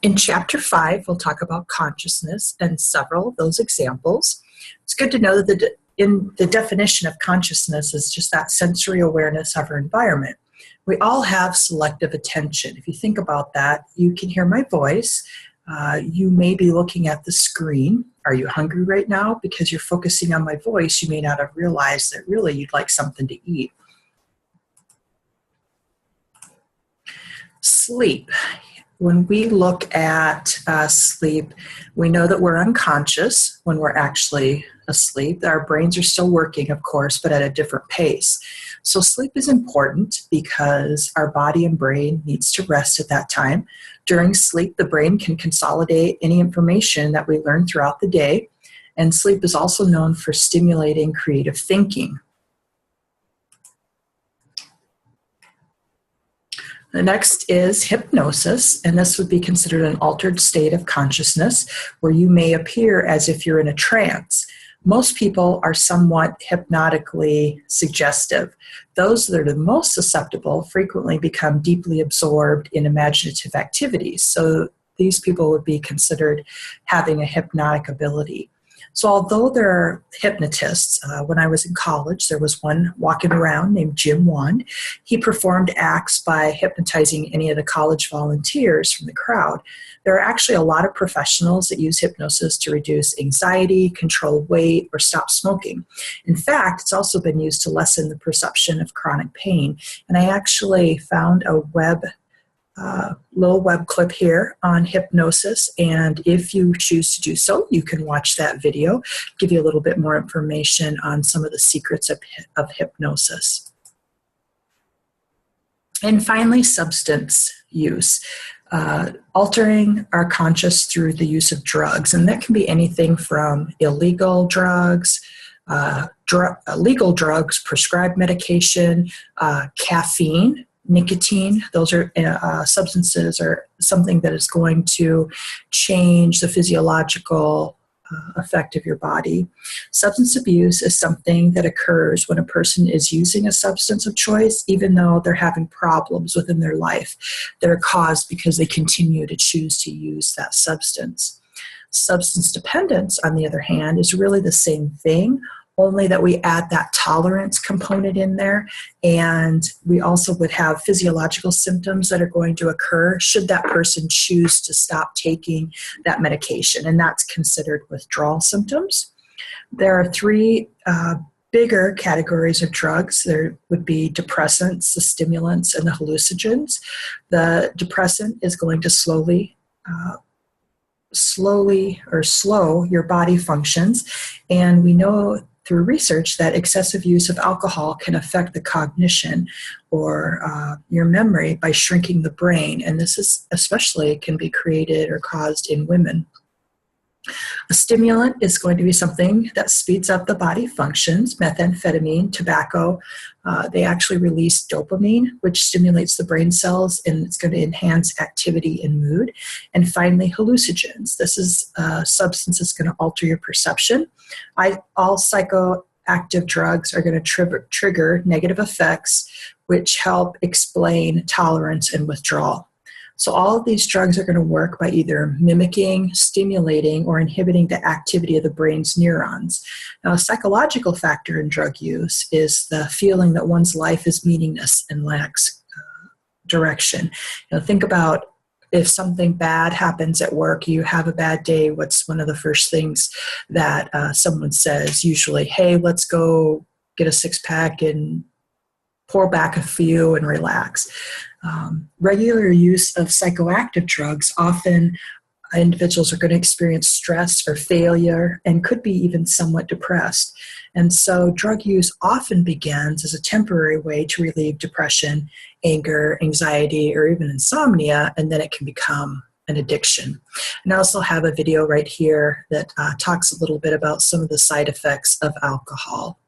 In Chapter 5, we'll talk about consciousness and several of those examples. It's good to know that in the definition of consciousness is just that sensory awareness of our environment. We all have selective attention. If you think about that, you can hear my voice. You may be looking at the screen. Are you hungry right now? Because you're focusing on my voice, you may not have realized that really you'd like something to eat. Sleep. When we look at sleep, we know that we're unconscious when we're actually asleep. Our brains are still working, of course, but at a different pace. So sleep is important because our body and brain needs to rest at that time. During sleep, the brain can consolidate any information that we learn throughout the day. And sleep is also known for stimulating creative thinking. The next is hypnosis, and this would be considered an altered state of consciousness where you may appear as if you're in a trance. Most people are somewhat hypnotically suggestive. Those that are the most susceptible frequently become deeply absorbed in imaginative activities. So these people would be considered having a hypnotic ability. So although there are hypnotists, when I was in college, there was one walking around named Jim Wan. He performed acts by hypnotizing any of the college volunteers from the crowd. There are actually a lot of professionals that use hypnosis to reduce anxiety, control weight, or stop smoking. In fact, it's also been used to lessen the perception of chronic pain. And I actually found a little web clip here on hypnosis, and if you choose to do so, you can watch that video, give you a little bit more information on some of the secrets of hypnosis. And finally, substance use. Altering our conscious through the use of drugs, and that can be anything from illegal drugs, legal drugs, prescribed medication, caffeine, nicotine. Those are substances or something that is going to change the physiological effect of your body. Substance abuse is something that occurs when a person is using a substance of choice, even though they're having problems within their life that are caused because they continue to choose to use that substance. Substance dependence, on the other hand, is really the same thing, only that we add that tolerance component in there, and we also would have physiological symptoms that are going to occur should that person choose to stop taking that medication, and that's considered withdrawal symptoms. There are three bigger categories of drugs. There would be depressants, the stimulants, and the hallucinogens. The depressant is going to slow your body functions, and we know through research that excessive use of alcohol can affect the cognition or your memory by shrinking the brain, and this is especially can be created or caused in women. A stimulant is going to be something that speeds up the body functions. Methamphetamine, tobacco, they actually release dopamine, which stimulates the brain cells, and it's going to enhance activity and mood. And finally, hallucinogens. This is a substance that's going to alter your perception. All psychoactive drugs are going to trigger negative effects, which help explain tolerance and withdrawal. So all of these drugs are going to work by either mimicking, stimulating, or inhibiting the activity of the brain's neurons. Now, a psychological factor in drug use is the feeling that one's life is meaningless and lacks direction. Think about if something bad happens at work, you have a bad day, what's one of the first things that someone says? Usually, hey, let's go get a six-pack and pour back a few and relax. Regular use of psychoactive drugs, often individuals are going to experience stress or failure and could be even somewhat depressed. And so drug use often begins as a temporary way to relieve depression, anger, anxiety, or even insomnia, and then it can become an addiction. And I also have a video right here that talks a little bit about some of the side effects of alcohol.